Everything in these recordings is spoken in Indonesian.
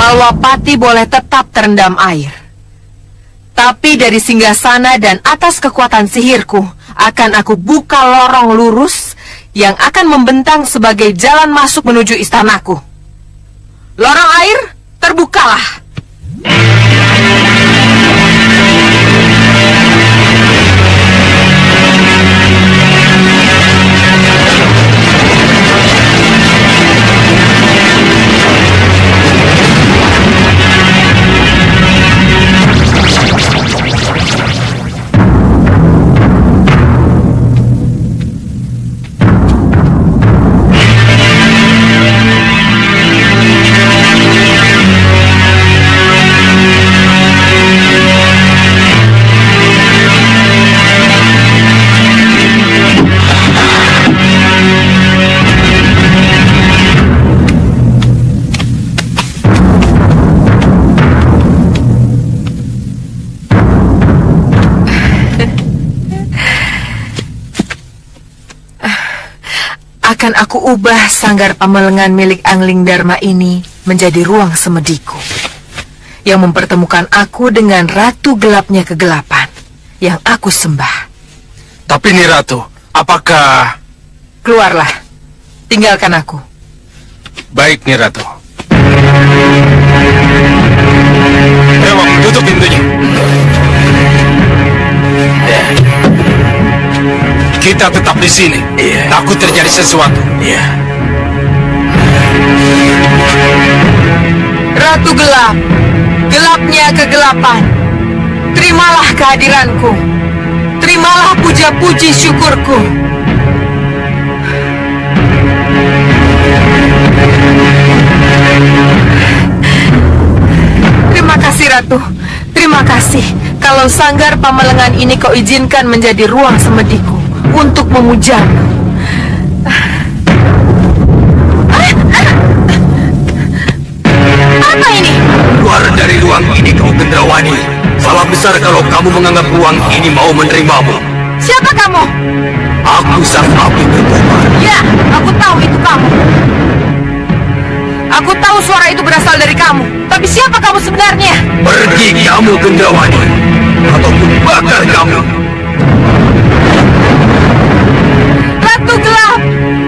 Malwapati boleh tetap terendam air. Tapi dari singgasana dan atas kekuatan sihirku, akan aku buka lorong lurus yang akan membentang sebagai jalan masuk menuju istanaku. Lorong air, terbukalah. Akan aku ubah sanggar pamelengan milik Angling Dharma ini menjadi ruang semediku yang mempertemukan aku dengan ratu gelapnya kegelapan yang aku sembah. Tapi Nyi Ratu, apakah... Keluarlah, tinggalkan aku. Baik Nyi Ratu. Dewa, tutup pintunya. Kita tetap di sini. Takut terjadi sesuatu. Ratu gelap, gelapnya kegelapan, terimalah kehadiranku. Terimalah puja-puji syukurku. Terima kasih Ratu. Terima kasih. Kalau sanggar pamelengan ini kau izinkan menjadi ruang semediku untuk memujamu. Apa ini? Keluar dari ruang ini kau Gendrawani. Salah besar kalau kamu menganggap ruang ini mau menerimamu. Siapa kamu? Aku sang api berkobar. Ya, aku tahu itu kamu. Aku tahu suara itu berasal dari kamu. Tapi siapa kamu sebenarnya? Pergi kamu Gendrawani, ataupun bakar kamu. Ratu gelap,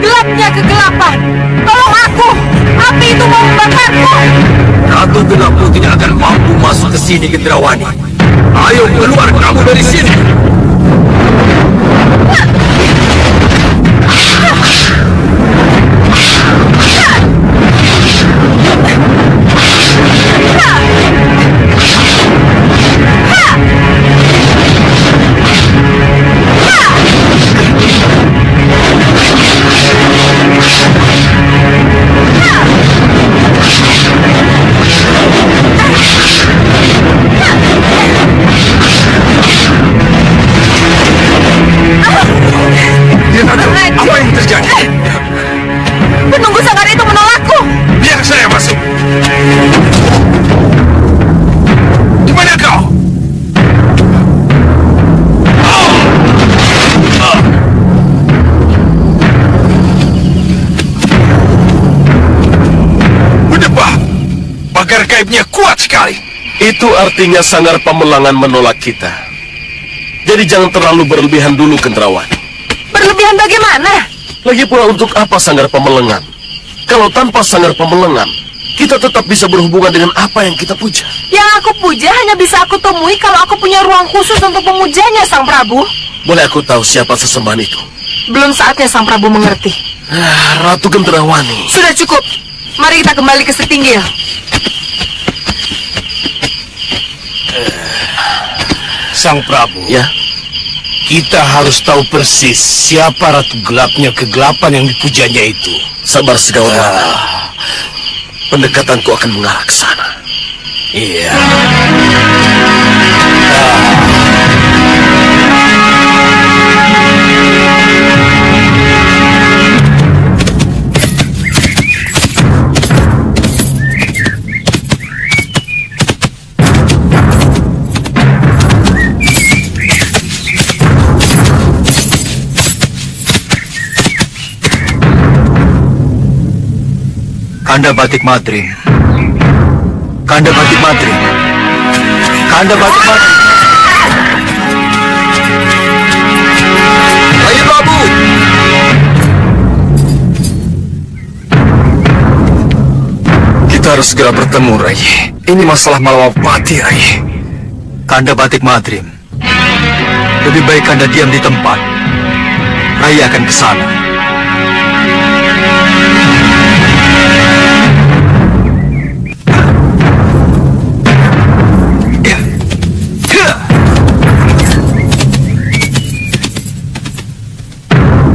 gelapnya kegelapan. Tolong aku, api itu mau membakarku. Ratu gelapmu tidak akan mampu masuk ke sini Gendrawani. Ayo keluar kamu dari sini. Apa yang terjadi? Penunggu sanggar itu menolakku. Biar saya masuk. Di mana kau? Berdebah. Pagar gaibnya kuat sekali. Itu artinya sanggar pamelangan menolak kita. Jadi jangan terlalu berlebihan dulu Gendrawani. Berlebihan bagaimana? Lagi pula untuk apa sanggar pamelengan? Kalau tanpa sanggar pamelengan, kita tetap bisa berhubungan dengan apa yang kita puja. Yang aku puja hanya bisa aku temui kalau aku punya ruang khusus untuk memujanya, Sang Prabu. Boleh aku tahu siapa sesembahan itu? Belum saatnya Sang Prabu mengerti. Ratu Gendrawani. Sudah cukup. Mari kita kembali ke Setinggil. Sang Prabu. Ya? Kita harus tahu persis siapa Ratu Gelapnya kegelapan yang dipujanya itu. Sabar Segawara. Pendekatanku akan mengarah ke sana. Iya. Kanda Batik Madrin, Kanda Batik Madrim. Kanda Batik Madrim. Rai Prabu. Kita harus segera bertemu, Rai. Ini masalah Malawapati, Rai. Kanda Batik Madrim. Lebih baik Kanda diam di tempat. Rai akan ke sana.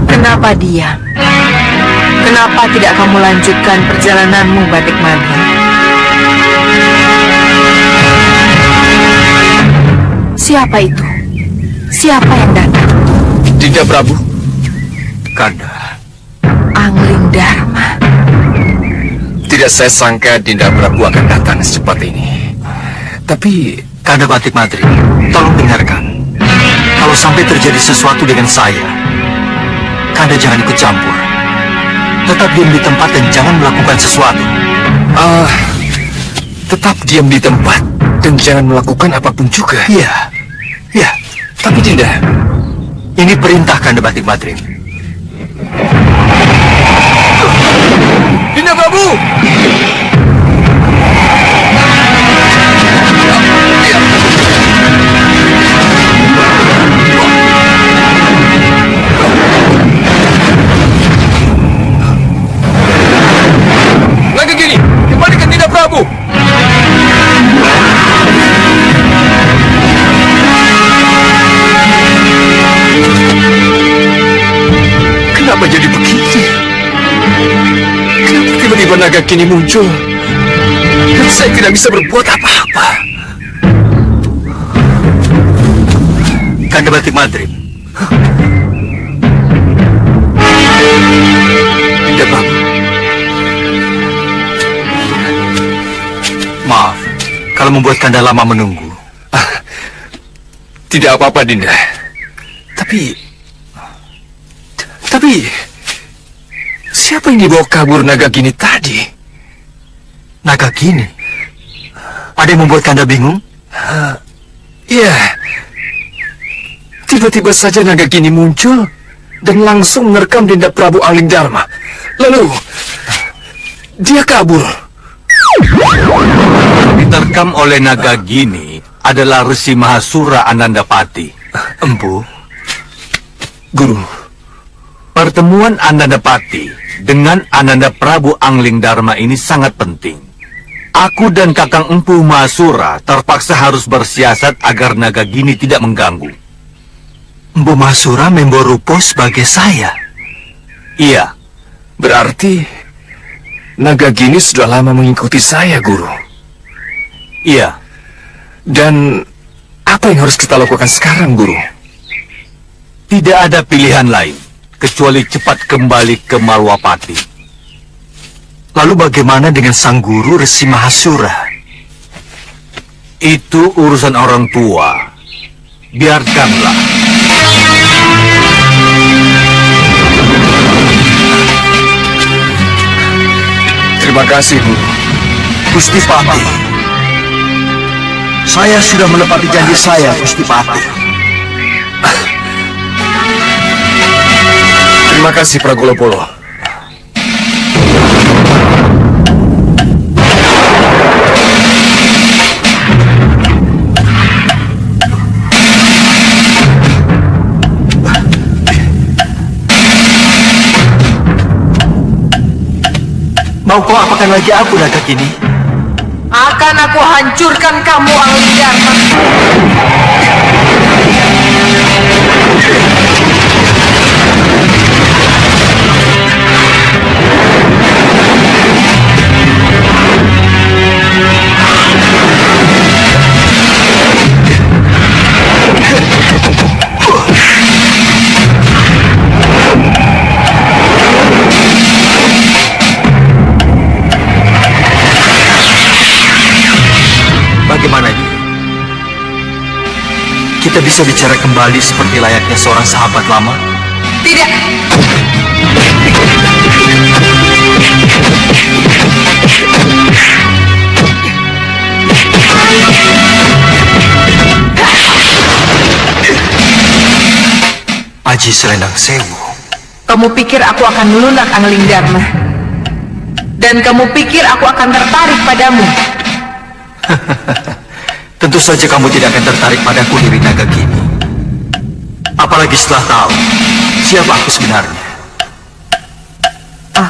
Kenapa diam? Kenapa tidak kamu lanjutkan perjalananmu, Batik Madrim? Siapa itu? Siapa yang datang? Dinda Prabu. Kanda. Angling Dharma. Tidak saya sangka Dinda Prabu akan datang secepat ini. Tapi Kanda Batik Madrim, tolong dengarkan. Kalau sampai terjadi sesuatu dengan saya, Kanda jangan ikut campur. Tetap diam di tempat dan jangan melakukan sesuatu. tetap diam di tempat dan jangan melakukan apapun juga. Iya. Iya. Tapi Dinda, Ini perintah Kanda Batik Madrim. Dinda Prabu! Lagi gini, kembalikan Dinda Prabu! Kenapa jadi begini? Kenapa tiba-tiba naga kini muncul? Dan saya tidak bisa berbuat apa-apa. Kanda Batik Madrim. Dinda Prabu. Maaf, kalau membuat Kanda lama menunggu. Tidak apa-apa, Dinda. Tapi... siapa yang dibawa kabur naga gini tadi? Naga Gini? Ada yang membuat Kanda bingung? Iya. Tiba-tiba saja naga gini muncul dan langsung menerkam Dinda Prabu Angling Dharma. Lalu... dia kabur. Diterkam oleh naga Gini adalah Resi Mahasura Anandapati. Empu, Guru, pertemuan Anandapati dengan Ananda Prabu Angling Dharma ini sangat penting. Aku dan Kakang Empu Mahasura terpaksa harus bersiasat agar naga Gini tidak mengganggu. Empu Mahasura membawa rupo sebagai saya. Iya, Berarti... naga gini sudah lama mengikuti saya, Guru. iya. Dan... apa yang harus kita lakukan sekarang, Guru? Tidak ada pilihan lain kecuali cepat kembali ke Malwapati. Lalu bagaimana dengan sang guru Resi Mahasura? Itu urusan orang tua. Biarkanlah. Terima kasih, Guru. Gusti Pati. Saya sudah menepati janji saya, Gusti Pati. Terima kasih, Pragolopolo. Mau kau apakan lagi aku, naga Gini? Akan aku hancurkan kamu, Angling Dharma. Bagaimana ini? Kita bisa bicara kembali seperti layaknya seorang sahabat lama? Tidak. Aji Selendang Sewu. Kamu pikir aku akan melunak Angling Dharma? Dan kamu pikir aku akan tertarik padamu? Tentu saja kamu tidak akan tertarik padaku, Dewi Nagagini. Apalagi setelah tahu siapa aku sebenarnya.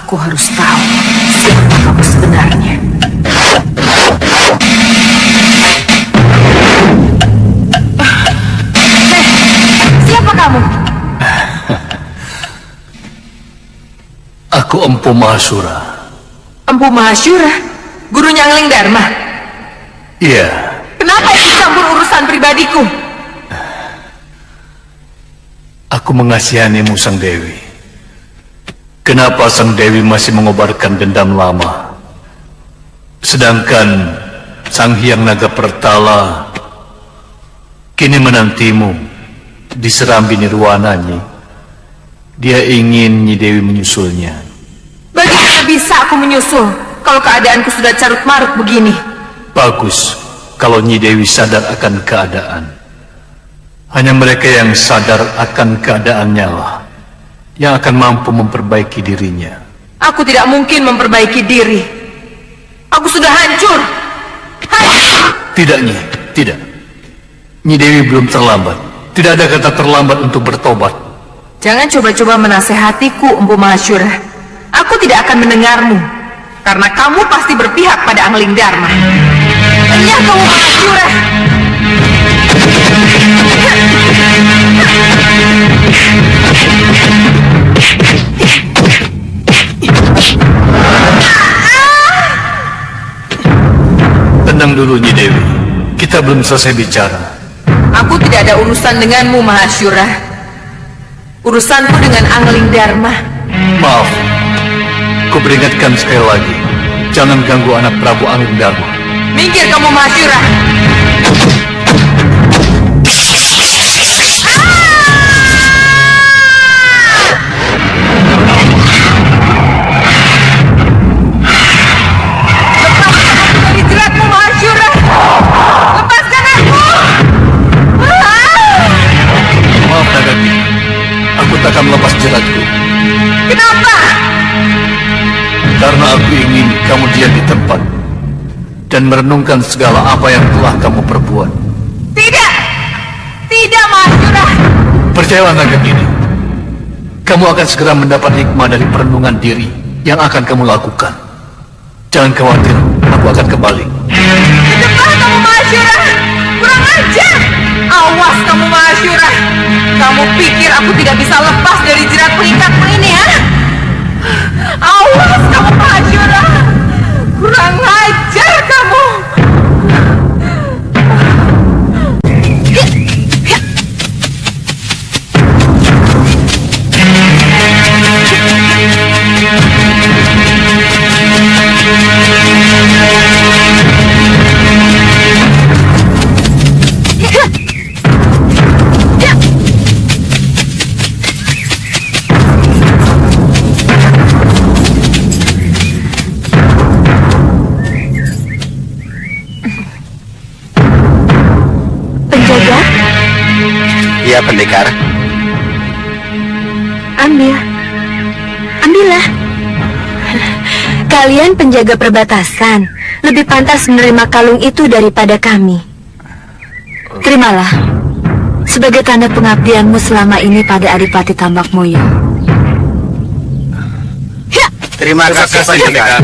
Aku harus tahu siapa kamu sebenarnya. Siapa kamu? Aku Empu Mahasura. Empu Mahasura? Gurunya Angling Dharma? Iya, Kenapa ikut campur urusan pribadiku? aku mengasihanimu, Sang Dewi. Kenapa Sang Dewi masih mengobarkan dendam lama? Sedangkan Sang Hyang Naga Pertala kini menantimu di serambi nirwana, Nyi. Dia ingin Nyi Dewi menyusulnya. Bagaimana bisa aku menyusul kalau keadaanku sudah carut marut begini? Bagus kalau Nyi Dewi sadar akan keadaan. Hanya mereka yang sadar akan keadaannya lah yang akan mampu memperbaiki dirinya. Aku tidak mungkin memperbaiki diri. Aku sudah hancur. Tidak, Nyi, tidak. Nyi Dewi belum terlambat. Tidak ada kata terlambat untuk bertobat. Jangan coba-coba menasehatiku, Empu Mahasura. Aku tidak akan mendengarmu. Karena kamu pasti berpihak pada Angling Dharma. Iya, kamu Mahasura. Tenang dulu, Nyi Dewi. Kita belum selesai bicara. Aku tidak ada urusan denganmu, Mahasura. Urusanku dengan Angling Dharma. Maaf. Ku peringatkan sekali lagi. Jangan ganggu anak Prabu Angling Dharma. Minggir kamu, Mahasura. Lepaskan aku dari jeratmu, Mahasura. Lepaskan aku. Maaf, Nagati. Aku takkan melepas jeratku. Kenapa? Karena aku ingin kamu diam di tempat dan merenungkan segala apa yang telah kamu perbuat. Tidak. Tidak, Mahasura. Percayalah, Nagati. Kamu akan segera mendapat hikmah dari perenungan diri yang akan kamu lakukan. Jangan khawatir, aku akan kembali. Cepat kamu, Mahasura. Kurang ajar. Awas kamu, Mahasura. Kamu pikir aku tidak bisa lepas dari jerat pengikatmu ini, ya? Awas kamu, Mahasura. Kurang ajar kamu. Penjaga, Iya, pendekar. ambillah. Kalian penjaga perbatasan, lebih pantas menerima kalung itu daripada kami. Terimalah, sebagai tanda pengabdianmu selama ini pada Adipati Tambak Moyo. Terima kasih, pendekar.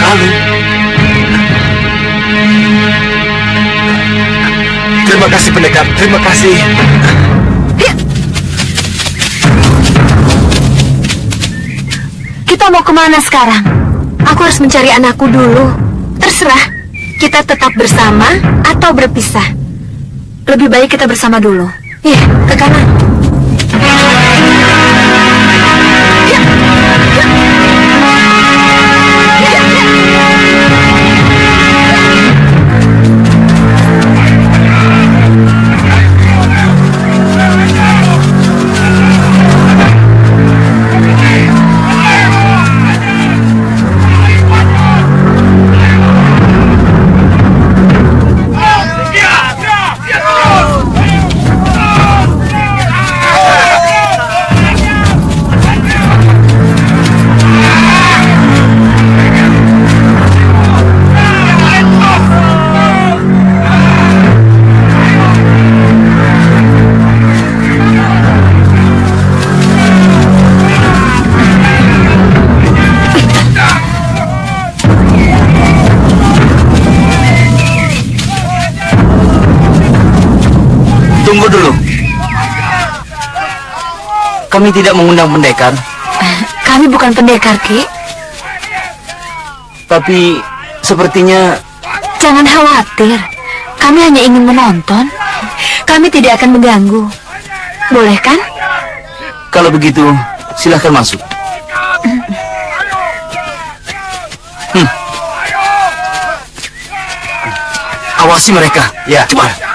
Kalung. Terima kasih, pendekar. Terima kasih. Kita mau kemana sekarang? Aku harus mencari anakku dulu. Terserah, kita tetap bersama atau berpisah. Lebih baik kita bersama dulu. Iya, ke kanan. kami tidak mengundang pendekar. Kami bukan pendekar, Ki. Tapi sepertinya... Jangan khawatir. Kami hanya ingin menonton. Kami tidak akan mengganggu. Boleh kan? Kalau begitu, silahkan masuk. Awasi mereka. Ya. Cepat.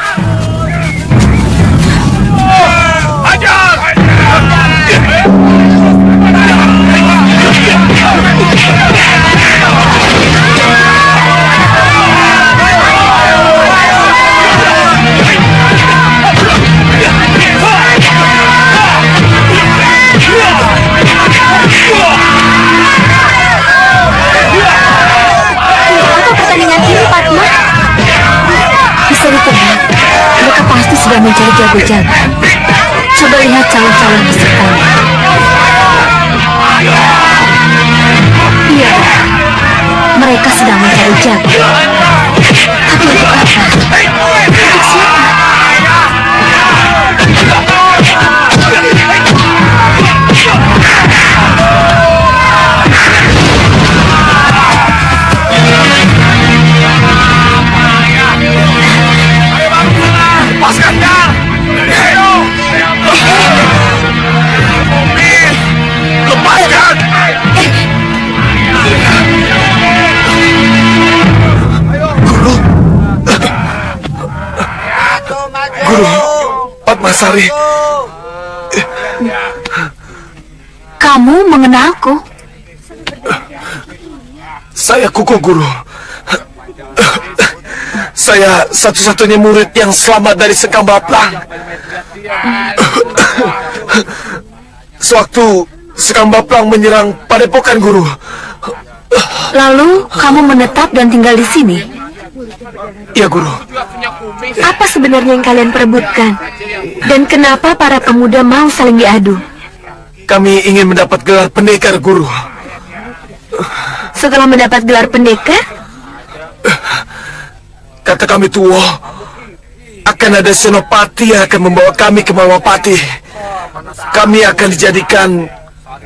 Mereka pasti sudah mencari jago-jago. Coba lihat calon-calon pesertanya. Iya, mereka sedang mencari jago. Tapi untuk apa? Untuk siapa? Lepaskan dia! Lepaskan! Guru Padmasari. Kamu mengenalku? Saya Kuko, Guru. Saya satu-satunya murid yang selamat dari Sekam Baplang. Sewaktu Sekam Baplang menyerang Padepokan, Guru. Lalu kamu menetap dan tinggal di sini? Ya, Guru. Apa sebenarnya yang kalian perebutkan? Dan kenapa para pemuda mau saling diadu? Kami ingin mendapat gelar pendekar, Guru. Setelah mendapat gelar pendekar, kata kami tua, akan ada senopati yang akan membawa kami ke Malwapati. Kami akan dijadikan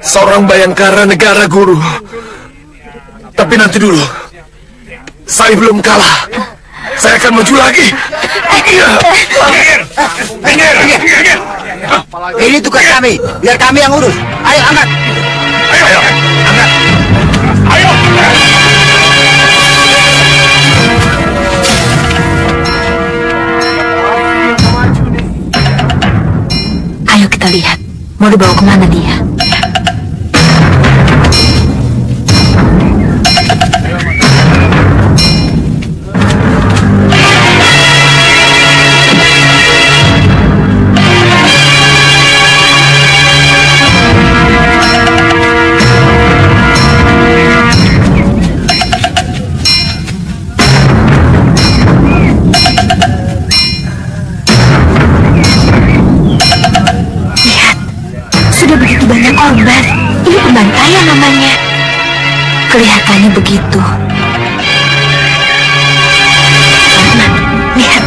seorang bayangkara negara, Guru. Tapi nanti dulu, saya belum kalah. Saya akan maju lagi. Ini tugas kami. Biar kami yang urus. Ayo, angkat. Ayo, angkat. Ayo. ayo kita lihat. Mau dibawa kemana dia? Korban, ini pembantaian namanya. Kelihatannya begitu. Nah, lihat.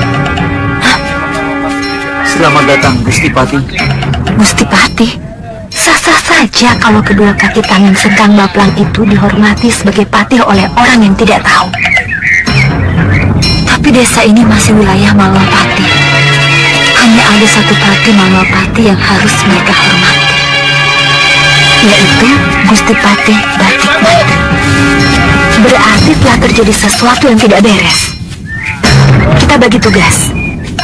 Hah? Selamat datang, Gusti Pati. Gusti Pati, sah-sah saja kalau kedua kaki tangan Sekang Baplang itu dihormati sebagai patih oleh orang yang tidak tahu. Tapi desa ini masih wilayah Malwapati. Hanya ada satu patih Malwapati yang harus mereka hormati, yaitu Gusti Patih Batik Batu. Berarti telah terjadi sesuatu yang tidak beres. Kita bagi tugas.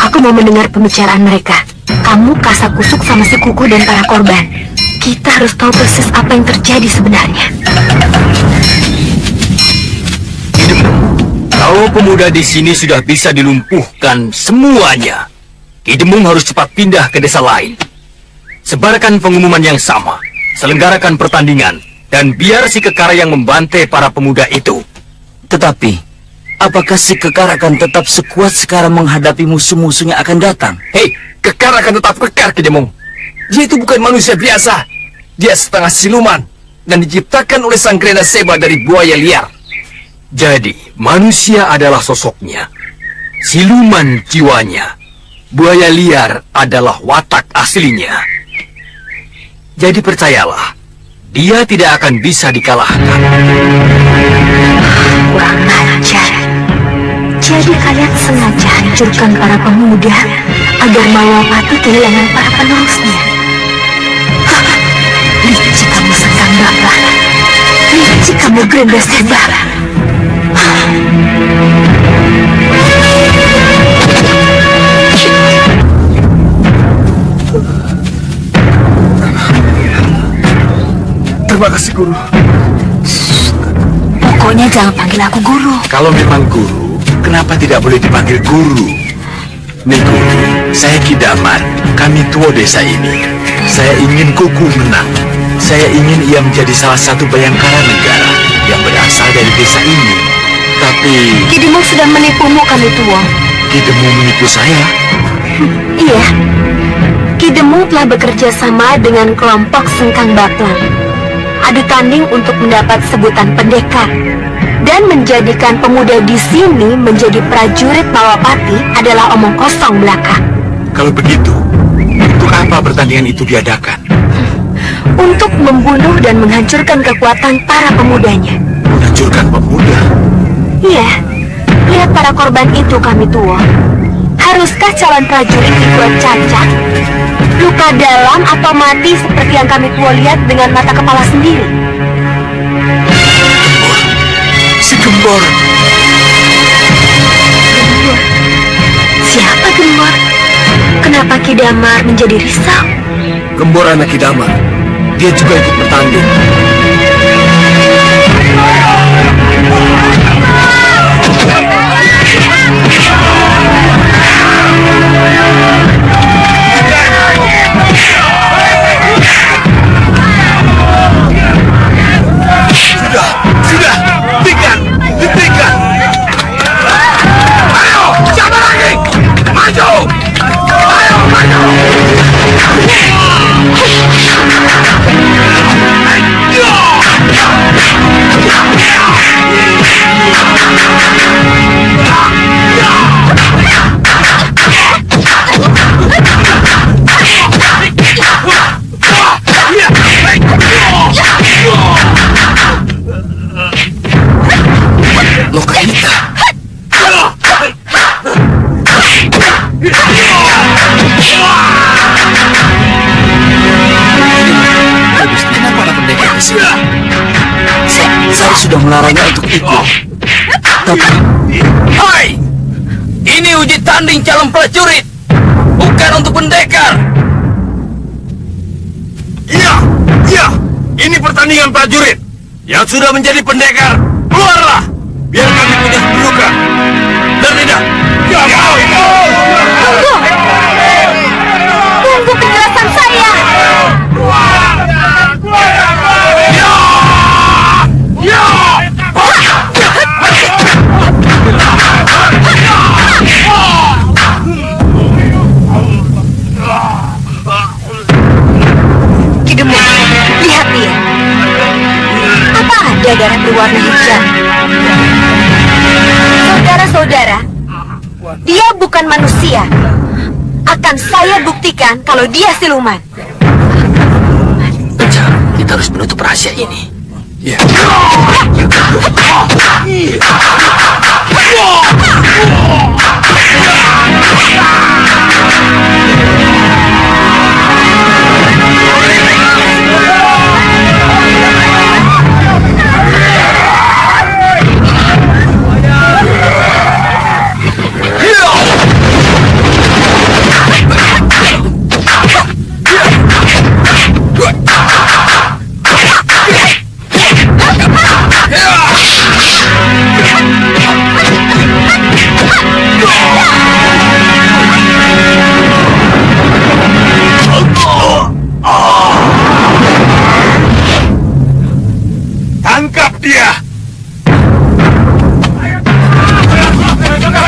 Aku mau mendengar pembicaraan mereka. Kamu kasak kusuk sama si Kuku dan para korban. Kita harus tahu persis apa yang terjadi sebenarnya. Kalau pemuda di sini sudah bisa dilumpuhkan semuanya, Ki Demung harus cepat pindah ke desa lain. Sebarkan pengumuman yang sama. Selenggarakan pertandingan, dan biar si Kekar yang membantai para pemuda itu. Tetapi, apakah si Kekar akan tetap sekuat sekarang menghadapi musuh-musuh yang akan datang? Hei, Kekar akan tetap kekar, Ki Demung. Dia itu bukan manusia biasa. Dia setengah siluman, dan diciptakan oleh Sang Krena Seba dari buaya liar. Jadi, manusia adalah sosoknya. Siluman jiwanya. Buaya liar adalah watak aslinya. Jadi percayalah, dia tidak akan bisa dikalahkan. Kurang ajar. Jadi kalian sengaja hancurkan para pemuda agar Malawapati kehilangan para penerusnya. Licik kamu Sengkang Baklang. Licik kamu Grenda Sembara. Terima kasih, Guru. Pokoknya jangan panggil aku guru. Kalau memang guru, kenapa tidak boleh dipanggil guru? Nih guru, saya Ki Damar, kami tua desa ini. Saya ingin Kuku menang. Saya ingin ia menjadi salah satu bayangkara negara yang berasal dari desa ini. Tapi Ki Demung sudah menipumu kami tua. Ki Demung menipu saya. Iya. Ki Demung telah bekerja sama dengan kelompok Sengkang Baklang. Adu tanding untuk mendapat sebutan pendekar dan menjadikan pemuda di sini menjadi prajurit Malawapati adalah omong kosong belaka. Kalau begitu, untuk apa pertandingan itu diadakan? Untuk membunuh dan menghancurkan kekuatan para pemudanya. Menghancurkan pemuda? Iya, lihat para korban itu kami tua. Haruskah calon prajurit dibuat cacat, luka dalam atau mati seperti yang kami tua lihat dengan mata kepala sendiri? Si Gembor. Gembor? Siapa Gembor? Kenapa Ki Damar menjadi risau? Gembor anak Ki Damar. Dia juga ikut bertanding. Sudah, hentikan. Ayo, siapa lagi? Maju! Ayo, maju! Lokalita. Kenapa ada pendekar di sini? Saya sudah melarangnya untuk ikut. Tapi, Hai! Ini uji tanding calon prajurit, bukan untuk pendekar. Iya, ini pertandingan prajurit. Yang sudah menjadi pendekar, keluarlah. Biar kami punya kedudukan. Bertindak. Tunggu penjelasan saya. Ki Demung, lihat dia. Apa ada darah berwarna hijau? Saudara-saudara, dia bukan manusia. Akan saya buktikan kalau dia siluman. Benar, kita harus menutup rahasia ini. Tangkap dia.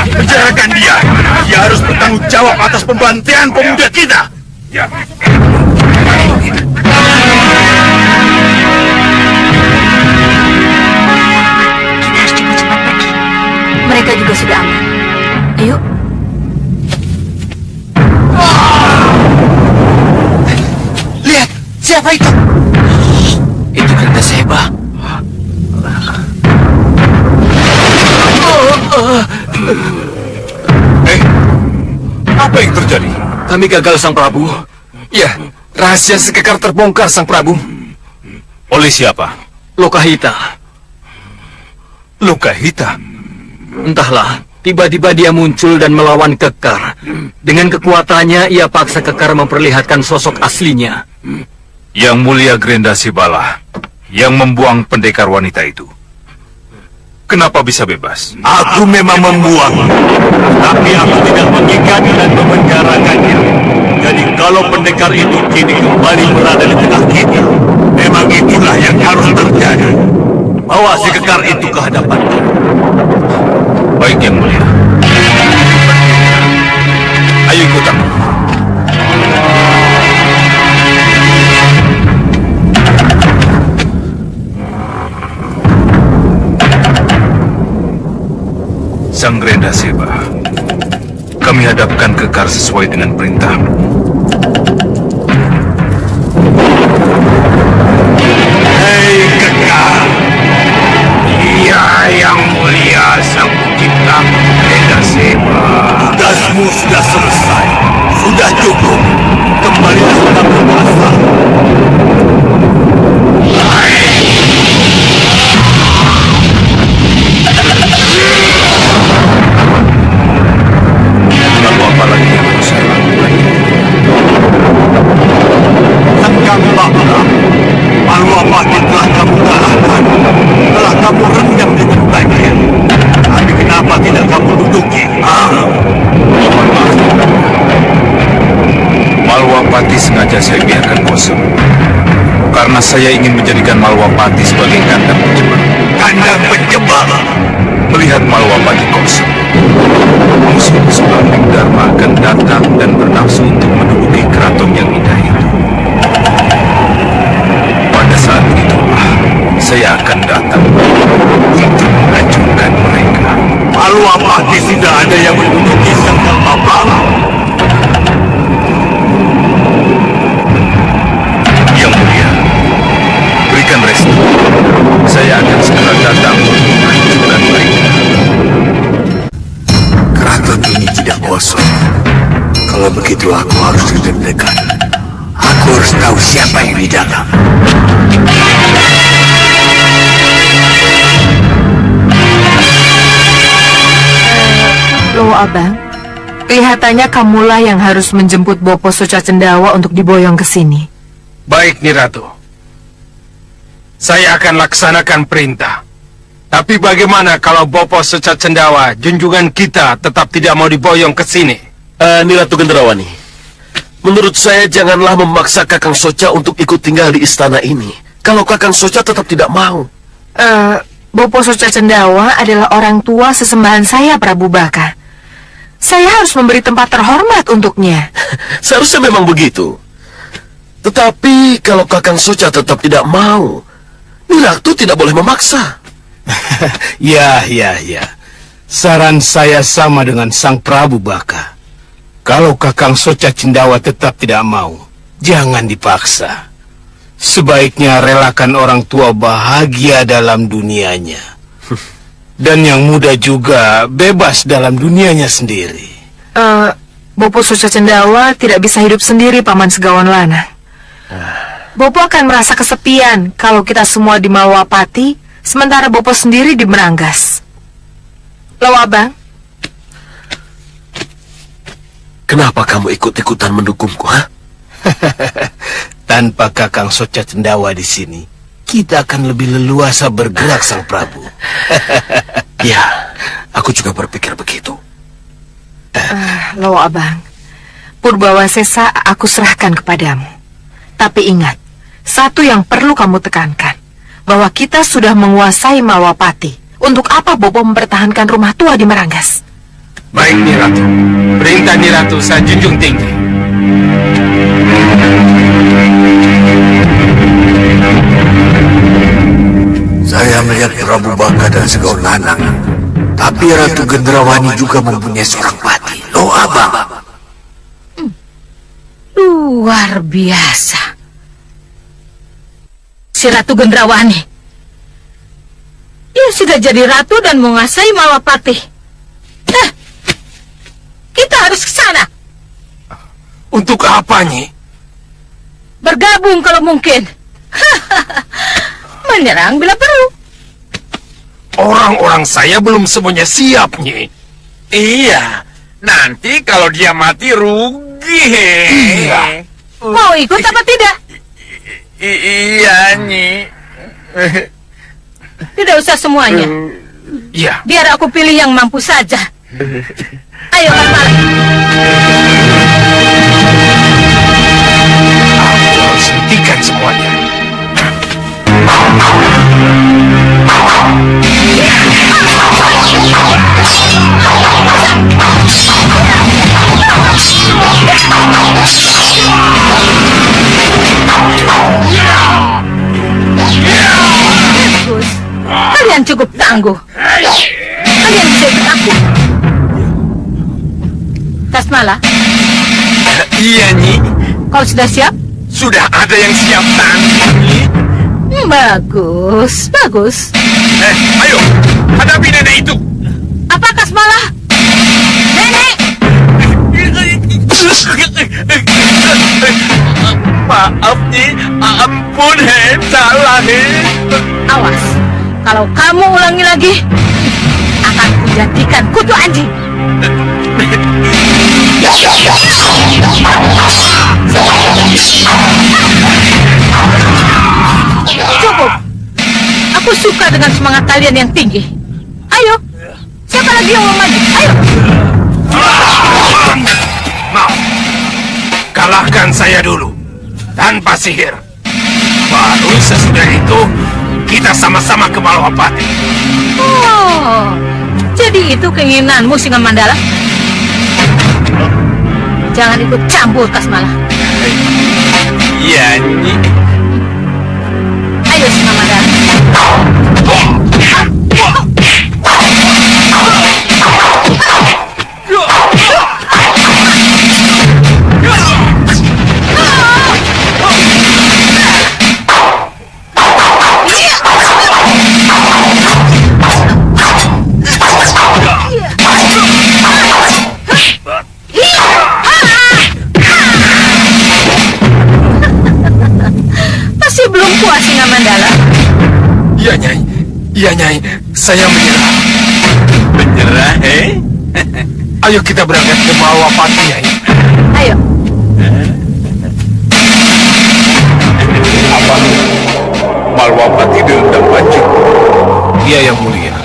Penjarakan dia. Dia harus bertanggung jawab atas pembantian pemuda kita. Kita harus cepat-cepat pergi. Mereka juga sudah aman. Ayo. Lihat, Siapa itu? Itu Grenda Seba. Apa yang terjadi? Kami gagal, Sang Prabu. Ya, rahasia Sekekar terbongkar, Sang Prabu. Oleh siapa? Lokahita. Lokahita. Entahlah, tiba-tiba dia muncul dan melawan Kekar. Dengan kekuatannya, ia paksa Kekar memperlihatkan sosok aslinya. Yang mulia Grenda Sebala yang membuang pendekar wanita itu. Kenapa bisa bebas? Aku memang membuang, Tapi aku tidak mengikat dan memenjarakannya. Jadi kalau pendekar itu kini kembali berada di tengah kita, memang itulah yang harus terjadi. Bawa si Kekar itu ke hadapanku. Baik, Yang Mulia. Ayo ikut aku. Sang Grenda Seba, kami hadapkan Kekar sesuai dengan perintahmu. Hei Kekar, dia yang mulia sang pencipta Grenda Seba. Tugasmu sudah selesai, sudah cukup. Kembalilah ke berkuasa. Lalu apa lagi yang harus saya lakukan? Tenggang Bakra, Maluapati telah kamu kalahkan, telah kamu rendam dengan banjir. Tapi kenapa tidak kamu duduki? Maluapati sengaja saya biarkan kosong, karena saya ingin menjadikan Maluapati sebagai kandang penjebak. Kandang penjebak? Melihat Maluapati kosong, musuh-musuh Angling Dharma akan datang dan bernafsu untuk menduduki keraton yang indah itu. Pada saat itulah saya akan datang untuk menghancurkan mereka. Maluapati tidak ada yang menduduki Sang Kalpabala. Yang mulia, berikan restu. Saya akan segera datang untuk menghancurkan mereka. keraton ini tidak kosong. Kalau begitu aku harus deg-degan. Aku harus tahu siapa yang di dalam. Loh, Abang. Kelihatannya kamulah yang harus menjemput Bopo Soca Cendawa untuk diboyong ke sini. Baik, Nyi Ratu. Saya akan laksanakan perintah. Tapi bagaimana kalau Bopo Soca Cendawa, junjungan kita, tetap tidak mau diboyong ke sini? Nyi Ratu Gendrawani, menurut saya janganlah memaksa Kakang Soca untuk ikut tinggal di istana ini. Kalau Kakang Soca tetap tidak mau. Bopo Soca Cendawa adalah orang tua sesembahan saya, Prabu Baka. Saya harus memberi tempat terhormat untuknya. Seharusnya memang begitu. Tetapi kalau Kakang Soca tetap tidak mau, Nyi Ratu tidak boleh memaksa. Ya. Saran saya sama dengan Sang Prabu Baka. Kalau Kakang Soca Cendawa tetap tidak mau, jangan dipaksa. Sebaiknya relakan orang tua bahagia dalam dunianya. Dan yang muda juga bebas dalam dunianya sendiri. Bopo Soca Cendawa tidak bisa hidup sendiri, Paman Segawan Lanang. Bopo akan merasa kesepian kalau kita semua di Malwapati, sementara Bopo sendiri di Meranggas. Loh, Abang? Kenapa kamu ikut-ikutan mendukungku, ha? Tanpa Kakang Soca Cendawa di sini, kita akan lebih leluasa bergerak, Sang Prabu. Ya, aku juga berpikir begitu. Loh, Abang. Purbawasesa aku serahkan kepadamu. Tapi ingat, satu yang perlu kamu tekankan, bahwa kita sudah menguasai Malwapati. Untuk apa Bopo mempertahankan rumah tua di Meranggas? Baik, Nyi Ratu. Perintah Nyi Ratu saya junjung tinggi. Saya melihat Prabu Baka dan Segawan Lanang. Tapi Ratu Gendrawani juga mempunyai seorang pati. Loh, Abang. Luar biasa. si Ratu Gendrawani. Ia sudah jadi ratu dan menguasai Malwapati. Kita harus ke sana. Untuk apa, Nyi? Bergabung kalau mungkin. Menyerang bila perlu. Orang-orang saya belum semuanya siap, Nyi. Iya, nanti kalau dia mati rugi. Iya. Mau ikut apa tidak? Iya, Nyi. Tidak usah semuanya. Iya. Biar aku pilih yang mampu saja. Ayo, Kasmala. Aku harus hentikan semuanya. Bagus. Kalian cukup tangguh. Kalian bisa ikut aku. Kasmala, Iya, Nyi. kau sudah siap? Sudah ada yang siap tanggung, Nyi. Bagus, bagus. Ayo, hadapi nenek itu. Apa Kasmala? Nenek! Maaf, Nyi. Ampun, salah, Awas, kalau kamu ulangi lagi, akan kujadikan kutu anjing. Cukup. Aku suka dengan semangat kalian yang tinggi. Ayo, siapa lagi yang mau maju? Ayo. Mau. Kalahkan saya dulu. Tanpa sihir. Baru sesudah itu, kita sama-sama ke Malwapati. Oh, jadi itu keinginanmu, Singa Mandala? Jangan ikut campur, Kasmala. Iya, Nyi. Ayo, Singa Mandala. Masih belum puas, Singa Mandala? Iya, Nyai. Iya, Nyai. Saya menyerah. Menyerah, Ayo kita berangkat ke Malwapati, Nyai. Ayo. Apa? Malwapati direndam banjir. Iya, Yang Mulia.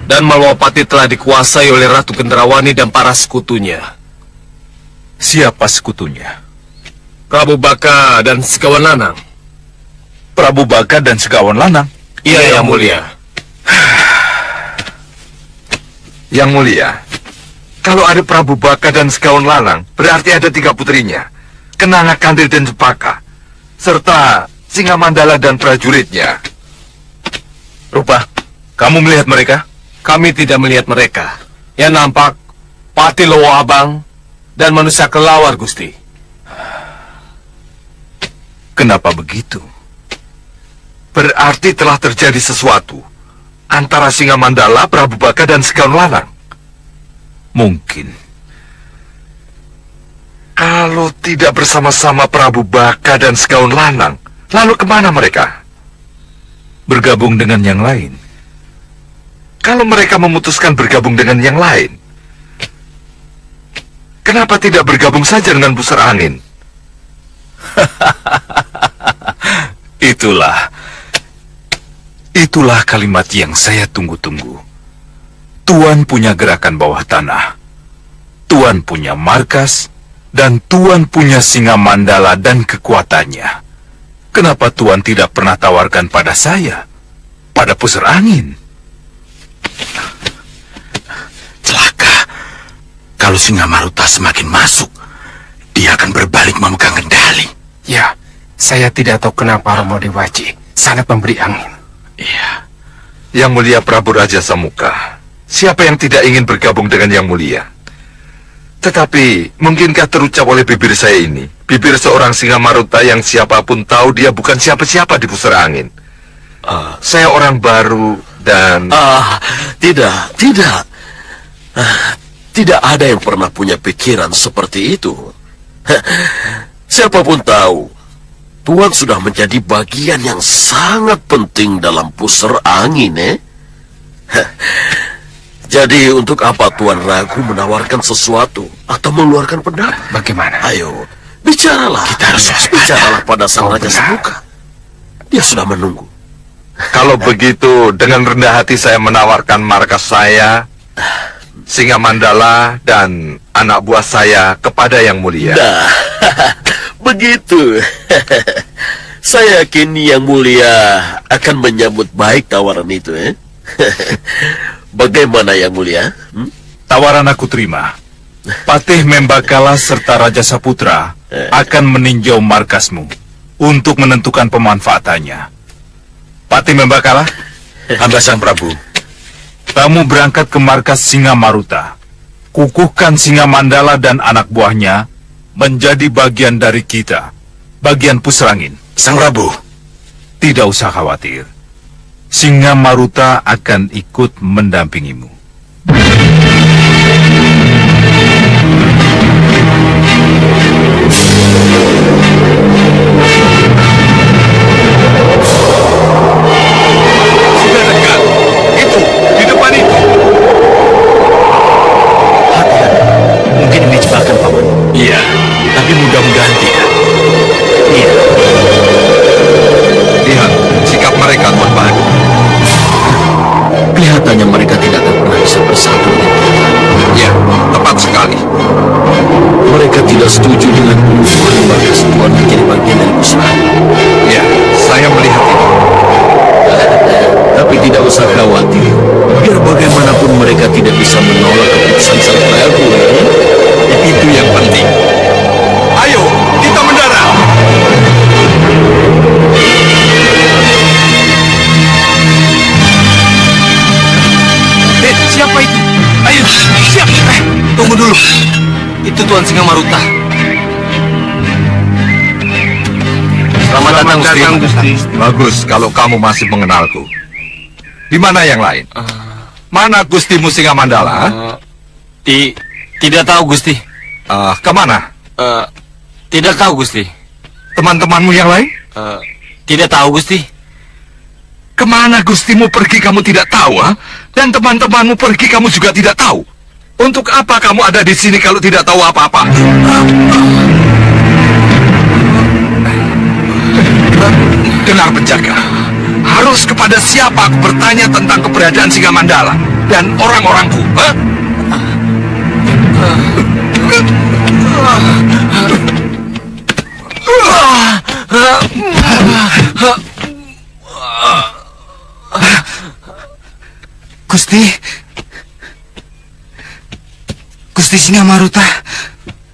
Dan Malwapati telah dikuasai oleh Ratu Gendrawani dan para sekutunya. Siapa sekutunya? Prabu Baka dan Segawan Lanang. Prabu Baka dan Segawan Lanang. Iya, Yang Mulia. Yang Mulia, kalau ada Prabu Baka dan Segawan Lanang, berarti ada 3 putrinya. Kenanga, Kandil, dan Cepaka. Serta Singa Mandala dan prajuritnya. Rupa, kamu melihat mereka? Kami tidak melihat mereka. Yang nampak, Pati Lowo Abang dan manusia kelawar, Gusti. Kenapa begitu? Berarti telah terjadi sesuatu antara Singa Mandala, Prabu Baka, dan Segawan Lanang. Mungkin. Kalau tidak bersama-sama Prabu Baka dan Segawan Lanang, lalu kemana mereka? Bergabung dengan yang lain. Kalau mereka memutuskan bergabung dengan yang lain, kenapa tidak bergabung saja dengan Busur Angin? Itulah kalimat yang saya tunggu-tunggu. Tuan punya gerakan bawah tanah. Tuan punya markas. Dan Tuan punya Singa Mandala dan kekuatannya. Kenapa Tuan tidak pernah tawarkan pada saya? Pada Pusar Angin? Celaka. Kalau Singa Maruta semakin masuk, dia akan berbalik memegang kendali. Ya, saya tidak tahu kenapa Romo Dewaji sangat memberi angin. Iya. Yang Mulia Prabu Raja Samuka, siapa yang tidak ingin bergabung dengan Yang Mulia? Tetapi, mungkinkah terucap oleh bibir saya ini? Bibir seorang singa maruta yang siapapun tahu dia bukan siapa-siapa di pusara angin. Saya orang baru dan... Tidak. Tidak ada yang pernah punya pikiran seperti itu. Siapapun tahu, Tuan sudah menjadi bagian yang sangat penting dalam pusar angin, Jadi untuk apa Tuan ragu menawarkan sesuatu atau mengeluarkan pendapat? Bagaimana? Ayo, bicaralah. Kita harus waspada. Bicaralah pada sang Raja Semuka. Dia sudah menunggu. Kalau begitu, dengan rendah hati saya menawarkan markas saya, Singa Mandala, dan anak buah saya kepada Yang Mulia. Nah, begitu. Saya yakin Yang Mulia akan menyambut baik tawaran itu, Bagaimana Yang Mulia? Tawaran aku terima. Patih Membakala serta Raja Saputra akan meninjau markasmu untuk menentukan pemanfaatannya. Patih Membakala, Hamba Sang Prabu. kamu berangkat ke markas Singa Maruta. Kukuhkan Singa Mandala dan anak buahnya menjadi bagian dari kita, bagian Pusrangin. Sang Prabu. Tidak usah khawatir. Singa Maruta akan ikut mendampingimu. Sudah dekat. Itu, di depan itu. Hati-hati. Mungkin ini jebakan, Paman. Iya, tapi mudah-mudahan tidak. Iya. Lihat, sikap mereka, Tuan Bahadu. Kelihatannya mereka tidak akan pernah bisa bersatu dengan kita. Ya, tepat sekali. Mereka tidak setuju dengan perubahan markas Tuan menjadi bagian dari pusat. Ya, saya melihat itu. Tapi tidak usah khawatir. Biar bagaimanapun mereka tidak bisa menolak keputusan sang prabu. Itu yang penting. Ayo, kita mendarat. Siapa itu? Ayo, siap. Tunggu dulu. Itu Tuan Singa Maruta. Selamat datang, Gusti. Bagus kalau kamu masih mengenalku. Di mana yang lain? Mana Gustimu Singa Mandala? Tidak tahu, Gusti. Kemana? Tidak tahu, Gusti. Teman-temanmu yang lain? Tidak tahu, Gusti. Kemana Gustimu pergi kamu tidak tahu, ha? Dan teman-temanmu pergi kamu juga tidak tahu. Untuk apa kamu ada di sini kalau tidak tahu apa-apa? Dengar penjaga. Harus kepada siapa aku bertanya tentang keberadaan Singa Mandala dan orang-orangku, ha? Gusti Singa Maruta.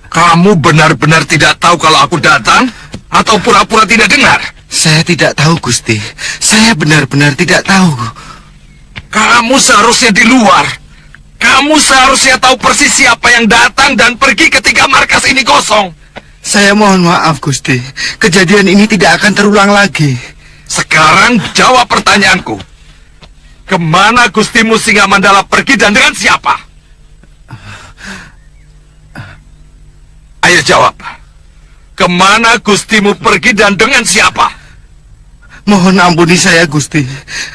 Kamu benar-benar tidak tahu kalau aku datang? Atau pura-pura tidak dengar? Saya tidak tahu, Gusti. Saya benar-benar tidak tahu. Kamu seharusnya di luar. Kamu seharusnya tahu persis siapa yang datang dan pergi ketika markas ini kosong. Saya mohon maaf, Gusti. Kejadian ini tidak akan terulang lagi. Sekarang jawab pertanyaanku. Kemana Gustimu Singa Mandala pergi dan dengan siapa? Ayo jawab. Kemana Gustimu pergi dan dengan siapa? Mohon ampuni saya, Gusti.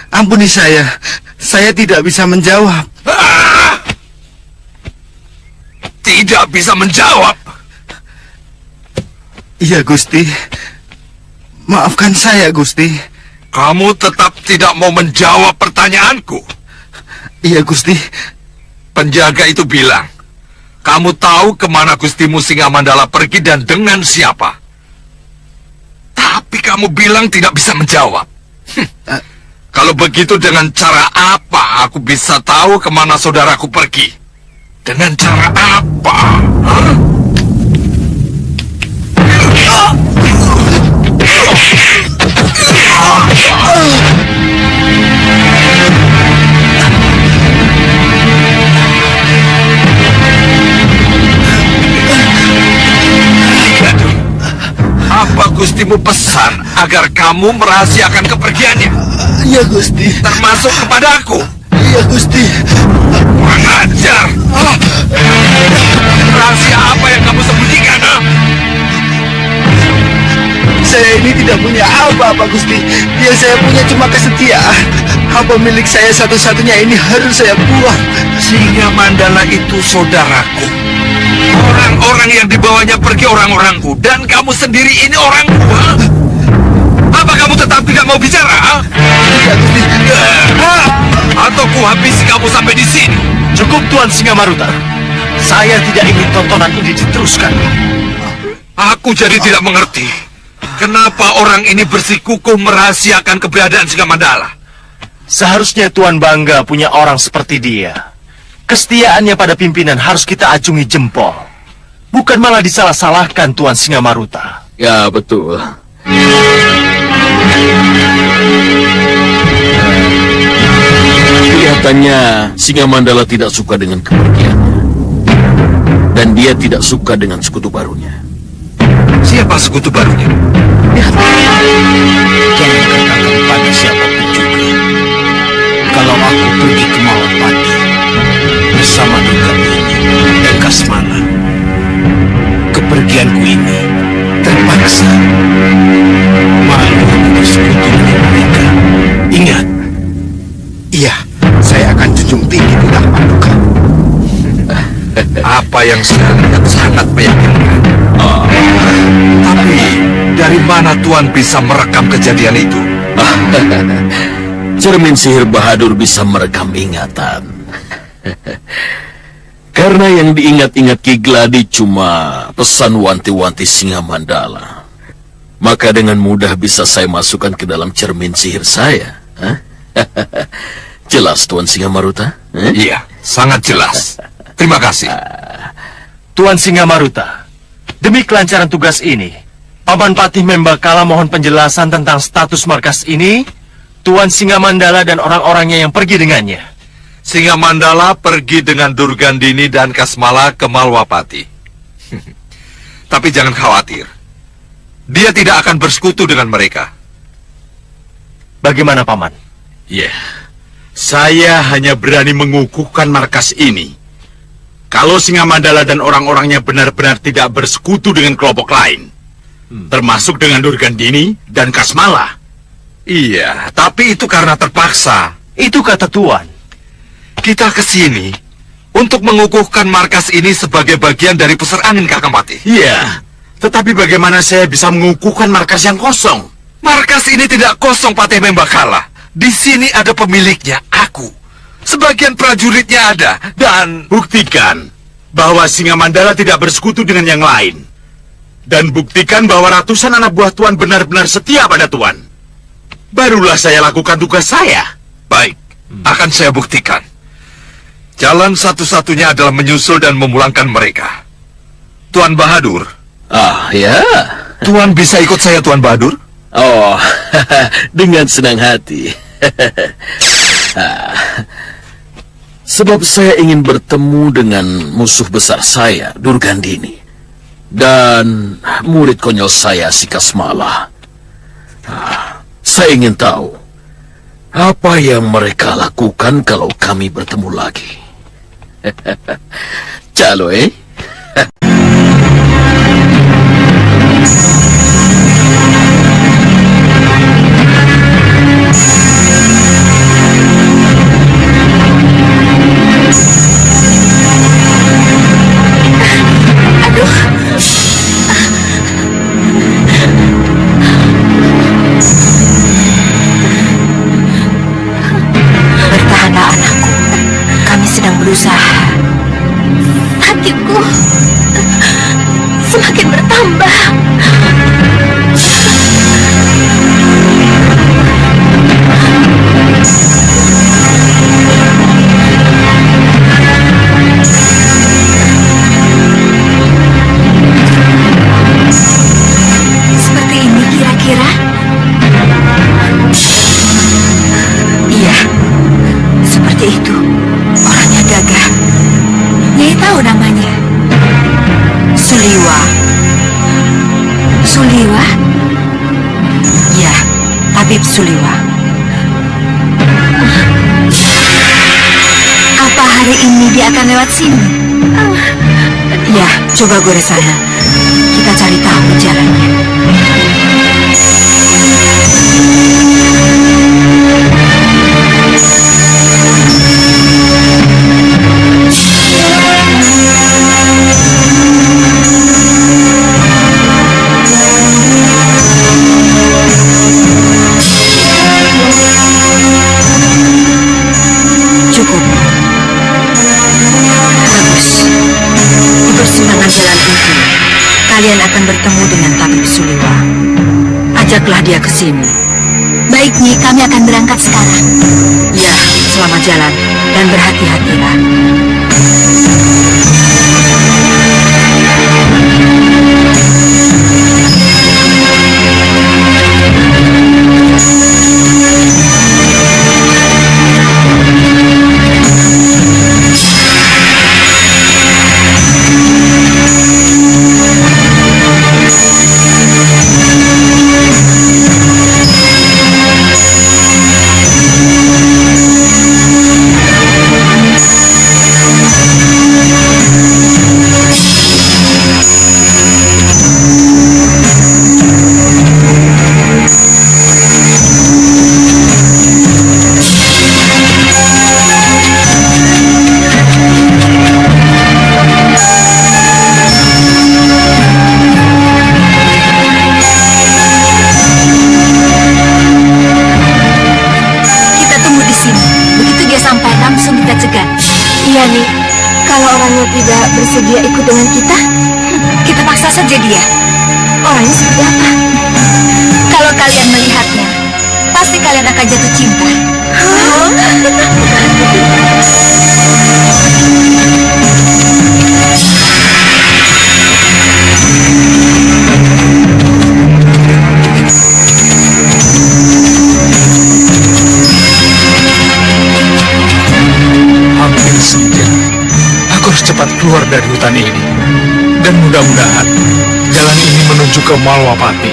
Ampuni saya. Saya tidak bisa menjawab. Tidak bisa menjawab. Iya, Gusti. Maafkan saya, Gusti. Kamu tetap tidak mau menjawab pertanyaanku. Iya, Gusti. Penjaga itu bilang, kamu tahu kemana Gustimu Singa Mandala pergi dan dengan siapa. Tapi kamu bilang tidak bisa menjawab. Kalau begitu dengan cara apa aku bisa tahu kemana saudaraku pergi? Dengan cara apa? Hah? Gustimu pesan agar kamu merahasiakan kepergiannya. Ya, Gusti. Termasuk kepada aku. Ya, Gusti. Kurang ajar. Rahasia apa yang kamu sembunyikan? Saya ini tidak punya apa-apa, Gusti. Yang saya punya cuma kesetiaan. Apa milik saya satu-satunya ini harus saya buang. Singa Mandala itu saudaraku. Orang-orang yang dibawanya pergi orang-orangku, dan kamu sendiri ini orangku. Apa kamu tetap tidak mau bicara? Ya, Gusti. Atau ku habisi kamu sampai di sini? Cukup Tuan Singamaruta. Saya tidak ingin tontonan ini diteruskan. Aku jadi tidak mengerti. Kenapa orang ini bersikukuh merahasiakan keberadaan Singa Mandala? Seharusnya Tuan bangga punya orang seperti dia. Kesetiaannya pada pimpinan harus kita acungi jempol. Bukan malah disalah-salahkan Tuan Singamaruta. Ya, betul. Kelihatannya Singa Mandala tidak suka dengan kepergiannya. Dan dia tidak suka dengan sekutu barunya. Siapa sekutu barunya? Jangan katakan pada siapapun juga. Kalau aku pergi ke Malapati bersama Durgandini dan Kasmala, kepergianku ini terpaksa. Malu aku bersekutu dengan mereka. Ingat. Iya, saya akan junjung tinggi tentang Paduka. Apa yang saya lihat sangat meyakinkan. Tapi dari mana Tuan bisa merekam kejadian itu? Cermin sihir Bahadur bisa merekam ingatan. Karena yang diingat-ingat Ki Gladi cuma pesan wanti-wanti Singa Mandala. Maka dengan mudah bisa saya masukkan ke dalam cermin sihir saya. Jelas Tuan Singamaruta? Iya, sangat jelas. Terima kasih. Tuan Singamaruta, demi kelancaran tugas ini, Paman Patih Membakala mohon penjelasan tentang status markas ini, Tuan Singa Mandala dan orang-orangnya yang pergi dengannya. Singa Mandala pergi dengan Durgandini dan Kasmala ke Malwapati. Tapi jangan khawatir. Dia tidak akan bersekutu dengan mereka. Bagaimana, Paman? Ya, saya hanya berani mengukuhkan markas ini. Kalau Singa Mandala dan orang-orangnya benar-benar tidak bersekutu dengan kelompok lain, termasuk dengan Durgandini dan Kasmala. Iya, tapi itu karena terpaksa. Itu kata Tuan. Kita ke sini untuk mengukuhkan markas ini sebagai bagian dari pusar angin, Kakang Patih. Iya, tetapi bagaimana saya bisa mengukuhkan markas yang kosong? Markas ini tidak kosong, Patih Membakala. Di sini ada pemiliknya, aku. Sebagian prajuritnya ada, dan... Buktikan bahwa Singa Mandala tidak bersekutu dengan yang lain. Dan buktikan bahwa ratusan anak buah Tuan benar-benar setia pada Tuan. Barulah saya lakukan tugas saya. Baik, akan saya buktikan. Jalan satu-satunya adalah menyusul dan memulangkan mereka. Tuan Bahadur. Ah, ya. Tuan bisa ikut saya, Tuan Bahadur? Oh, dengan senang hati. Sebab saya ingin bertemu dengan musuh besar saya, Durgandini. Dan murid konyol saya, si Kasmala. Saya ingin tahu apa yang mereka lakukan kalau kami bertemu lagi. Calo, Bertahanlah anakku. Kami sedang berusaha. Sakitku semakin bertambah. Seperti ini kira-kira? Iya, seperti itu. Orangnya gagah. Nyai tahu namanya? Suliwa. Suliwa? Tabib Suliwa. Apa hari ini dia akan lewat sini? Ya, coba Goresana. Kita cari tahu jalannya. Cukup. Bagus. Di persimpangan jalan itu, kalian akan bertemu dengan Tabib Suliwa. Ajaklah dia ke sini. Baik, Nyi, kami akan berangkat sekarang. Ya, selamat jalan dan berhati-hatilah. Iya nih, kalau orangnya tidak bersedia ikut dengan kita paksa saja dia. Orangnya seperti apa? Kalau kalian melihatnya, pasti kalian akan jatuh cinta. Hampir senja. Aku harus cepat keluar dari hutan ini. Dan mudah-mudahan jalan ini menuju ke Malwapati.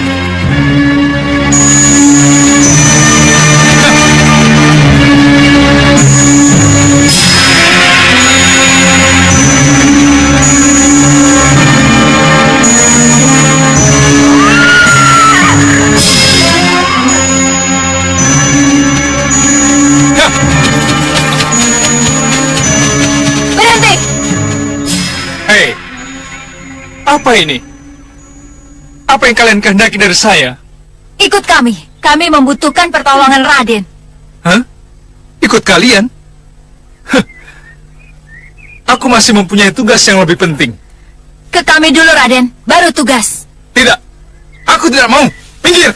Hei, apa ini? Apa yang kalian kehendaki dari saya? Ikut kami. Kami membutuhkan pertolongan Raden. Hah? Ikut kalian? Hah. Aku masih mempunyai tugas yang lebih penting. Ke kami dulu, Raden. Baru tugas. Tidak, aku tidak mau. Pinggir!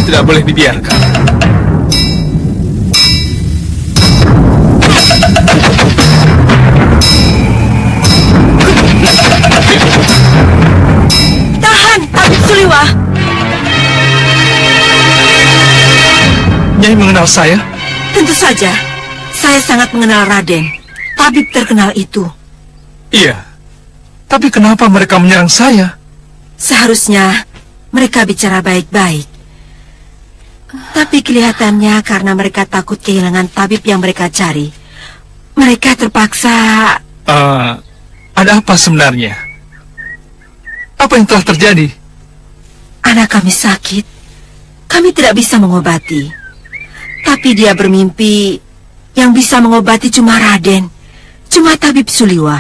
Tidak boleh dibiarkan. Tahan, Tabib Suliwa. Nyai mengenal saya? Tentu saja. Saya sangat mengenal Raden, tabib terkenal itu. Iya. Tapi kenapa mereka menyerang saya? Seharusnya mereka bicara baik-baik. Tapi kelihatannya karena mereka takut kehilangan tabib yang mereka cari, mereka terpaksa... Ada apa sebenarnya? Apa yang telah terjadi? Anak kami sakit kami tidak bisa mengobati. Tapi dia bermimpi yang bisa mengobati cuma Raden, cuma Tabib Suliwa.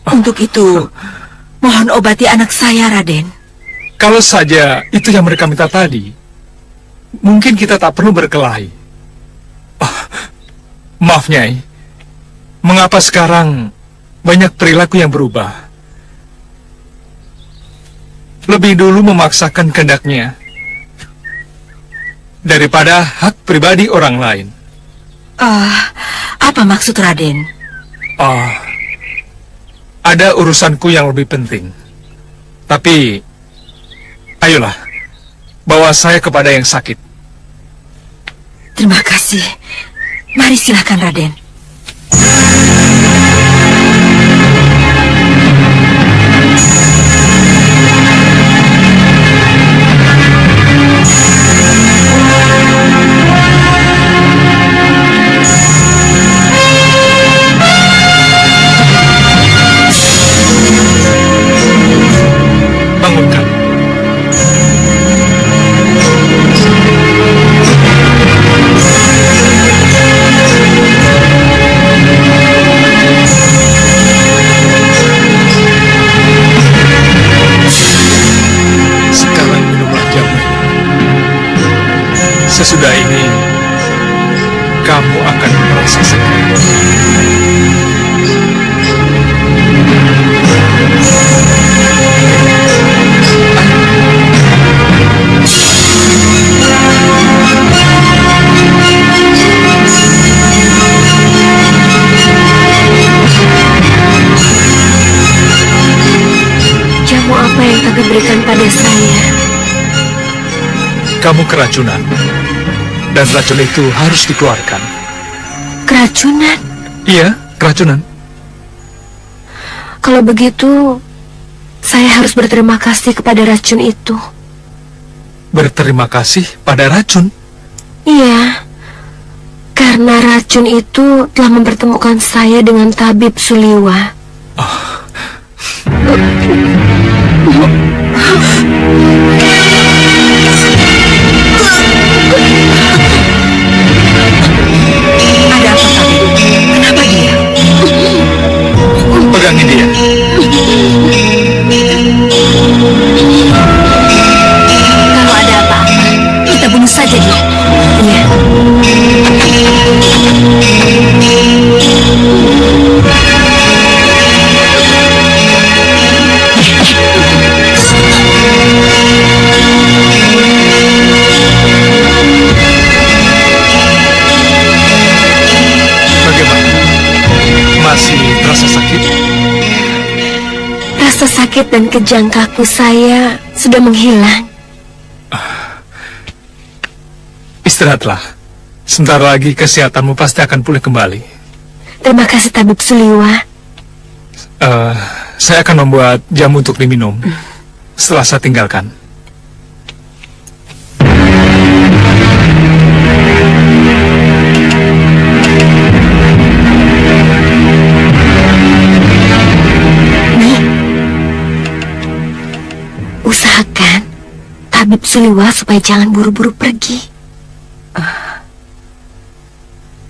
Untuk itu, mohon obati anak saya, Raden. Kalau saja itu yang mereka minta tadi, mungkin kita tak perlu berkelahi. Maaf, Nyai. Mengapa sekarang banyak perilaku yang berubah? Lebih dulu memaksakan kehendaknya daripada hak pribadi orang lain. Apa maksud Raden? Ada urusanku yang lebih penting. Tapi, ayolah, bawa saya kepada yang sakit. Terima kasih. Mari silakan, Raden. Bangunkan. Sekarang minumlah jamu. Sesudah ini, kamu akan merasa segar. Jamu apa yang Tabib berikan pada saya? Kamu keracunan, dan racun itu harus dikeluarkan. Keracunan? Iya, keracunan. Kalau begitu, saya harus berterima kasih kepada racun itu. Berterima kasih pada racun? Iya, karena racun itu telah mempertemukan saya dengan Tabib Suliwa. Ada apa, Tabib? Kenapa dia? Pegangi dia. Kalau ada apa-apa, kita bunuh saja dia. Iya. Bagaimana? Masih terasa sakit? Rasa sakit dan kejang kaku saya sudah menghilang. Istirahatlah. Sebentar lagi kesehatanmu pasti akan pulih kembali. Terima kasih Tabib Suliwa. Saya akan membuat jamu untuk diminum setelah saya tinggalkan. Nih, usahakan Tabib Suliwa supaya jangan buru-buru pergi.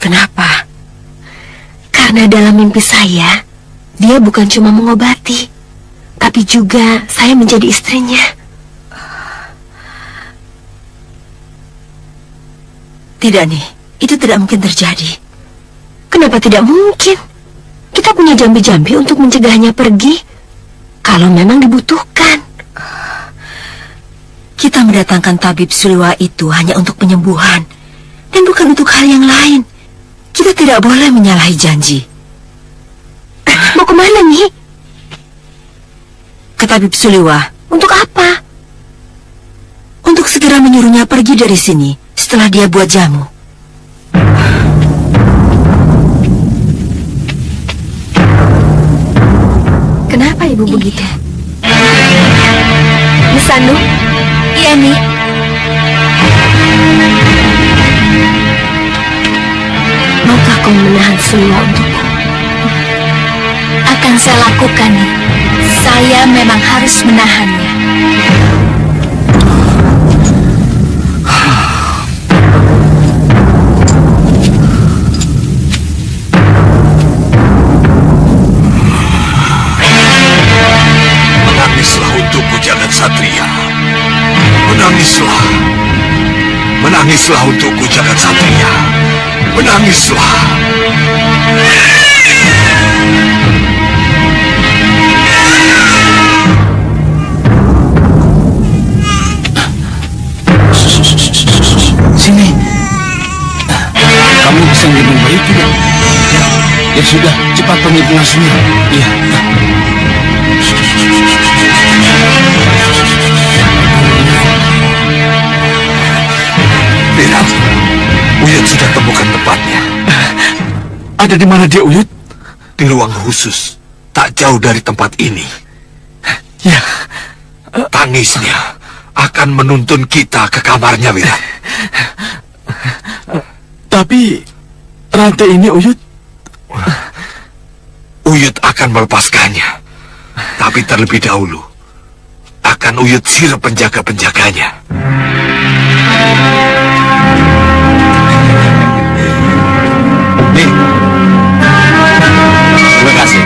Kenapa? Karena dalam mimpi saya, dia bukan cuma mengobati, tapi juga saya menjadi istrinya. Tidak nih, itu tidak mungkin terjadi. Kenapa tidak mungkin? Kita punya jambi-jambi untuk mencegahnya pergi, kalau memang dibutuhkan. Kita mendatangkan Tabib Suliwa itu hanya untuk penyembuhan, dan bukan untuk hal yang lain. Kita tidak boleh menyalahi janji. Mau kemana nih? Ke Tabib Suliwa. Untuk apa? Untuk segera menyuruhnya pergi dari sini setelah dia buat jamu. Kenapa ibu begitu? Miss Anu? Iya, Mi. Maukah kau menahan Suliwa untukku? Akan saya lakukan, nih. Saya memang harus menahannya. Jagat Satria. Menangislah. Menangislah untukku, Jagat Satria. Menangislah. Sini. Kamu bisa minum baik tidak? Ya sudah, cepat panggil pengasuhnya. Iya. Berat. Uyut sudah temukan tempatnya. Ada di mana dia, Uyut? Di ruang khusus, tak jauh dari tempat ini. Ya. Tangisnya akan menuntun kita ke kamarnya, Wirat. Tapi rantai ini, Uyut? Uyut akan melepaskannya. Tapi terlebih dahulu akan Uyut sirep penjaga-penjaganya. Nih. Terima kasih.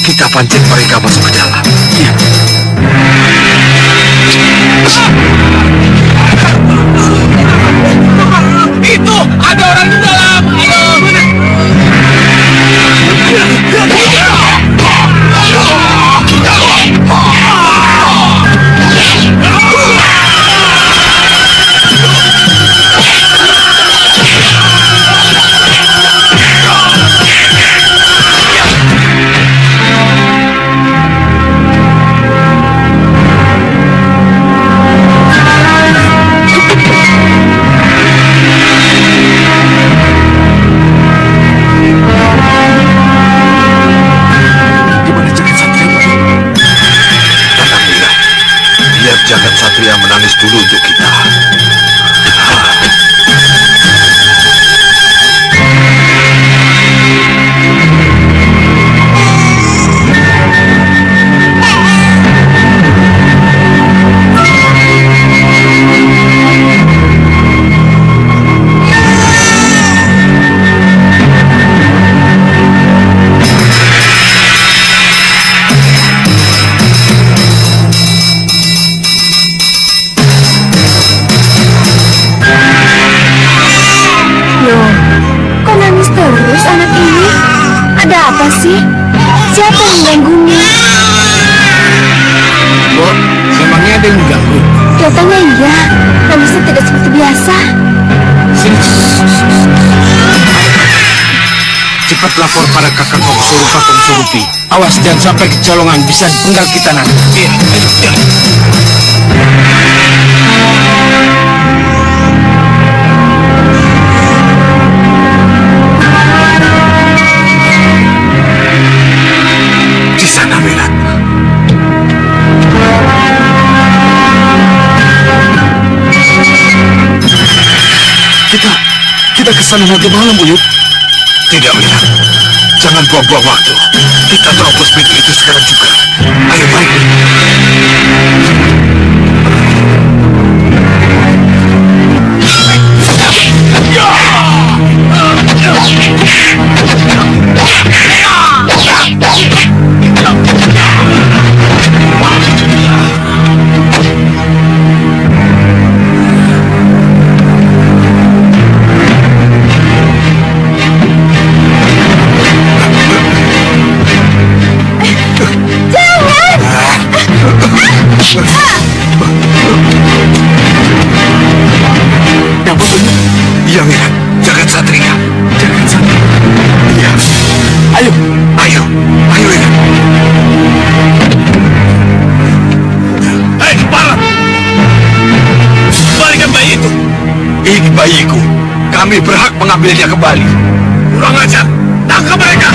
Kita pancing mereka masuk ke dalam. Iya. Itu ada orang di dalam. Jagat Satria menangis dulu untuk kita. Apa sih? Siapa yang mengganggunya? Kok, memangnya ada yang mengganggu? Kelihatannya iya, nangisnya tidak seperti biasa. Sini. Cepat lapor pada kakak Kongsurup Kongsurupi. Awas jangan sampai kecolongan, bisa dipenggal kita nanti. Iya, ayo. Di sana, Wirat. Kita ke sana nanti malam, Uyut. Tidak, Wirat. Jangan buang-buang waktu. Kita terobos pintu itu sekarang juga. Ayo, baik. Iya, Mira. Jagat Satria. Jagat Satria. Iya. Ayo. Ayo. Ayo, Mira. Hei, kepala! Kembalikan bayi itu. Ini bayiku. Kami berhak mengambilnya kembali. Kurang ajar. Tangkap mereka.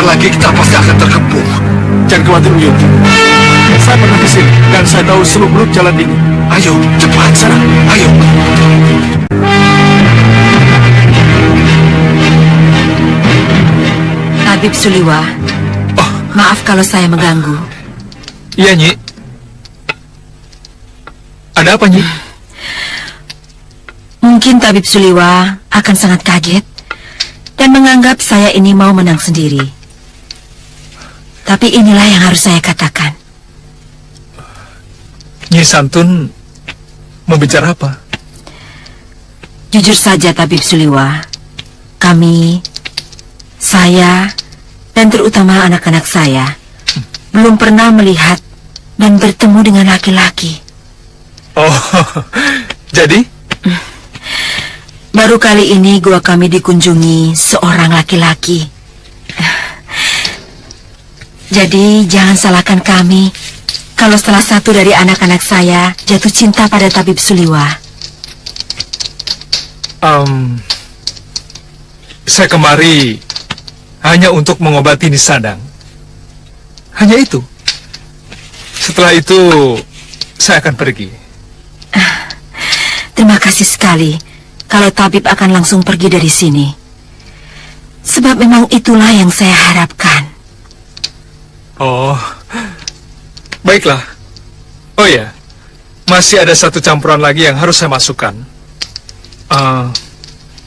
Lagi kita pasti akan terkepung. Jangan khawatir, Uyun. Saya pernah ke sini dan saya tahu seluk-beluk jalan ini. Ayo, cepat sana. Ayo. Tabib Suliwa, maaf kalau saya mengganggu. Iya, Nyi. Ada apa, Nyi? Mungkin Tabib Suliwa akan sangat kaget dan menganggap saya ini mau menang sendiri. Tapi inilah yang harus saya katakan. Nyi Santun mau bicara apa? Jujur saja, Tabib Suliwa, kami, saya, dan terutama anak-anak saya belum pernah melihat dan bertemu dengan laki-laki. Oh, jadi? Baru kali ini gua kami dikunjungi seorang laki-laki. Jadi jangan salahkan kami kalau salah satu dari anak-anak saya jatuh cinta pada Tabib Suliwa. Saya kemari hanya untuk mengobati Nisadang. Hanya itu. Setelah itu saya akan pergi. Terima kasih sekali kalau Tabib akan langsung pergi dari sini. Sebab memang itulah yang saya harapkan. Oh, baiklah. Oh ya, masih ada satu campuran lagi yang harus saya masukkan.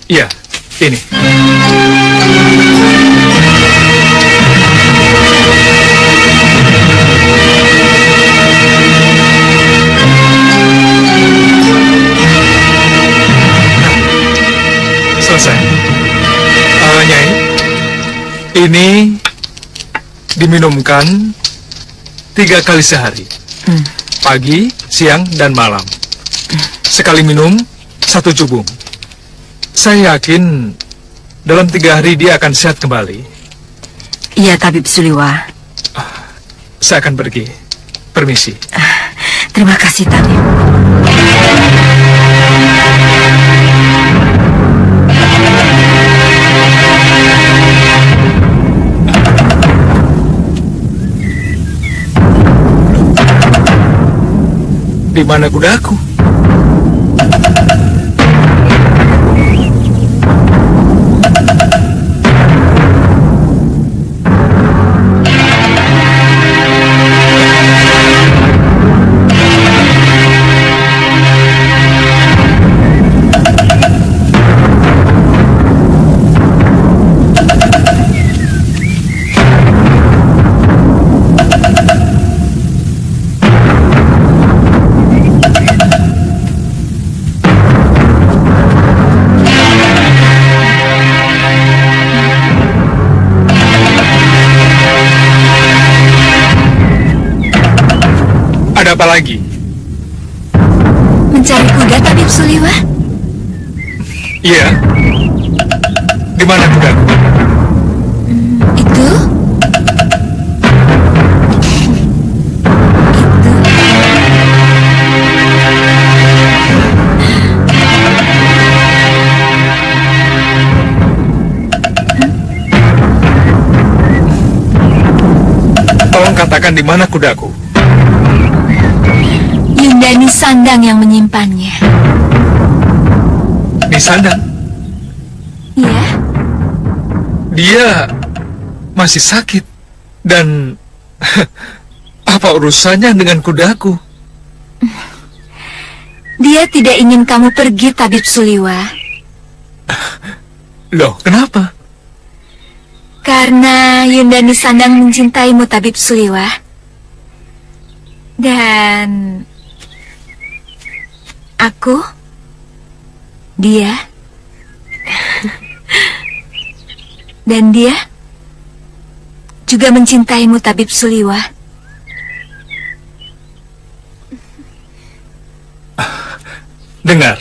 Iya, ini. Selesai. Nyai, ini diminumkan 3 kali sehari. Pagi, siang, dan malam. Sekali minum 1 cubung. Saya yakin dalam 3 hari dia akan sehat kembali. Iya, Tabib Suliwa. Saya akan pergi. Permisi. Terima kasih, Tabib. Di mana kudaku? Ada apa lagi? Mencari kuda, Tabib Suliwa? Iya. Di mana kudaku? Itu? Tolong katakan di mana kudaku? Yundani Sandang yang menyimpannya. Di Sandang? Iya? Dia masih sakit. Dan apa urusannya dengan kudaku? Dia tidak ingin kamu pergi, Tabib Suliwa. Loh, kenapa? Karena Yundani Sandang mencintaimu, Tabib Suliwa. Dan aku, dia, dan dia juga mencintaimu, Tabib Suliwa. Dengar,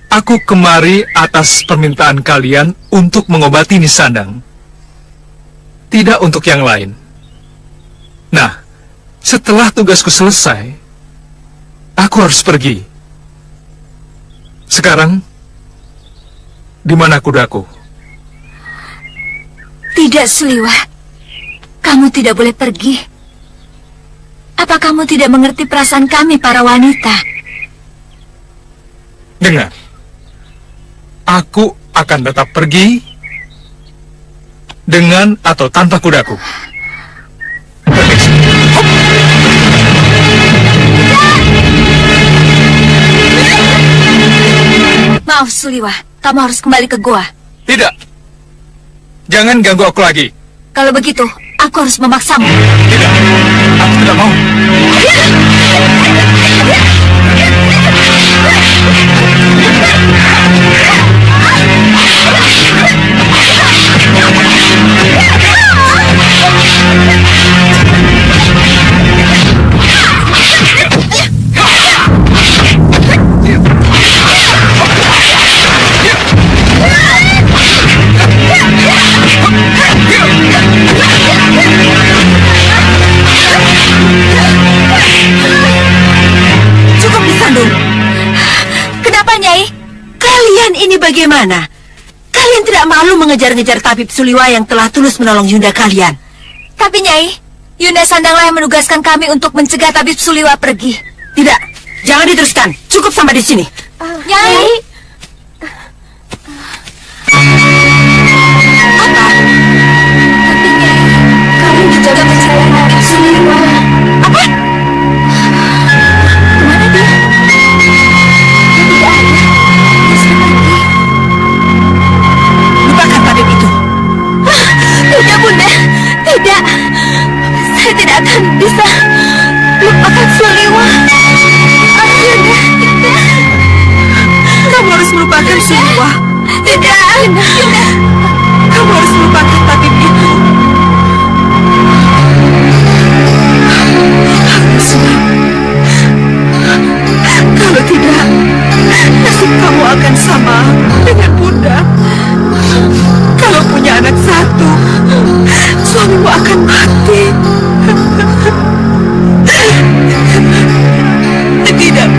aku kemari atas permintaan kalian untuk mengobati Nisandang, tidak untuk yang lain. Nah, setelah tugasku selesai, aku harus pergi. Sekarang, di mana kudaku? Tidak, Suliwa. Kamu tidak boleh pergi. Apa kamu tidak mengerti perasaan kami, para wanita? Dengar, aku akan tetap pergi dengan atau tanpa kudaku. Maaf, Suliwa. Kamu harus kembali ke goa. Tidak. Jangan ganggu aku lagi. Kalau begitu, aku harus memaksamu. Tidak. Aku tidak mau. Cukup disandung. Kenapa, Nyai? Kalian ini bagaimana? Kalian tidak malu mengejar-ngejar Tabib Suliwa yang telah tulus menolong Yunda kalian. Tapi, Nyai, Yunda Sandanglah yang menugaskan kami untuk mencegah Tabib Suliwa pergi. Tidak, jangan diteruskan. Cukup sampai di sini. Nyai! Apa? Tapi, Nyai, kami juga mencegah Tabib Suliwa. Apa? Kemana dia? Dia tidak ada. Dia sudah pergi. Lupakan tabib itu. Tidak, Bunda. Tidak. Saya tidak akan bisa lupakan Suliwa. Yunda, tidak. Kamu harus melupakan Suliwa. Tidak, Yunda. Kamu harus melupakan tabib itu. Harusnya. Kalau tidak, nasib kamu akan sama dengan Bunda. Kalau punya anak satu, suamimu akan mati. Tidak, Bunda. Tidak.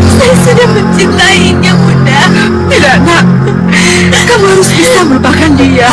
Saya sudah mencintainya, Bunda. Tidak, nak. Kamu harus bisa melupakan dia.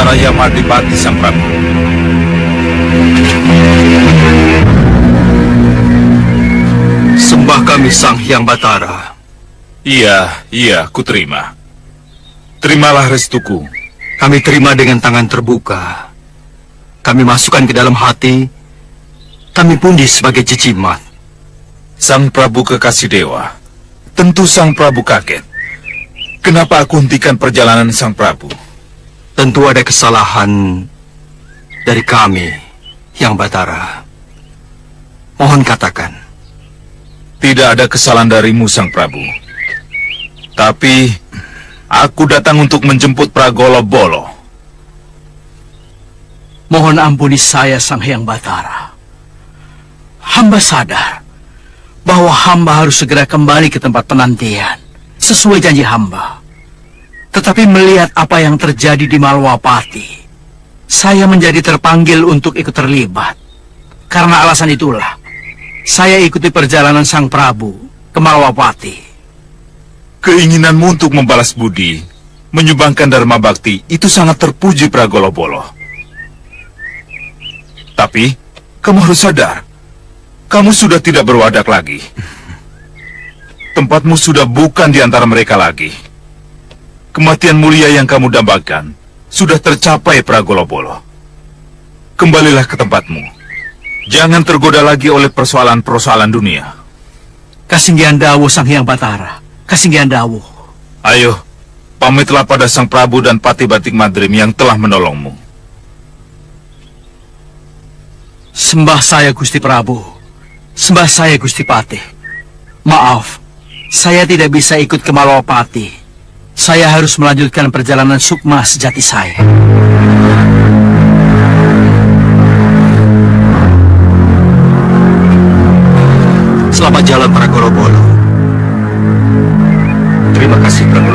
Batara Hyang Adipati Sang Prabu. Sembah kami Sang Hyang Batara. Iya, kuterima. Terimalah restuku. Kami terima dengan tangan terbuka. Kami masukkan ke dalam hati. Kami pundi sebagai cicimat. Sang Prabu kekasih dewa. Tentu Sang Prabu kaget. Kenapa aku hentikan perjalanan Sang Prabu? Tentu ada kesalahan dari kami, Hyang Batara. Mohon katakan. Tidak ada kesalahan darimu, Sang Prabu. Tapi, aku datang untuk menjemput Pragolobolo. Mohon ampuni saya, Sang Hyang Batara. Hamba sadar bahwa hamba harus segera kembali ke tempat penantian, sesuai janji hamba. Tetapi melihat apa yang terjadi di Malwapati, saya menjadi terpanggil untuk ikut terlibat. Karena alasan itulah, saya ikuti perjalanan Sang Prabu ke Malwapati. Keinginanmu untuk membalas budi, menyumbangkan Dharma Bakti, itu sangat terpuji, Pragolobolo. Tapi, kamu harus sadar, kamu sudah tidak berwadak lagi. Tempatmu sudah bukan di antara mereka lagi. Kematian mulia yang kamu dambakan sudah tercapai, Pragolobolo. Kembalilah ke tempatmu. Jangan tergoda lagi oleh persoalan-persoalan dunia. Kasinggihan Dawu, Sang Hyang Batara. Kasinggihan Dawu. Ayo, pamitlah pada Sang Prabu dan Pati Batik Madrim yang telah menolongmu. Sembah saya, Gusti Prabu. Sembah saya, Gusti Patih. Maaf, saya tidak bisa ikut ke Malwapati. Saya harus melanjutkan perjalanan sukma sejati saya. Selamat jalan, Pragolobolo. Terima kasih, Pragolobolo.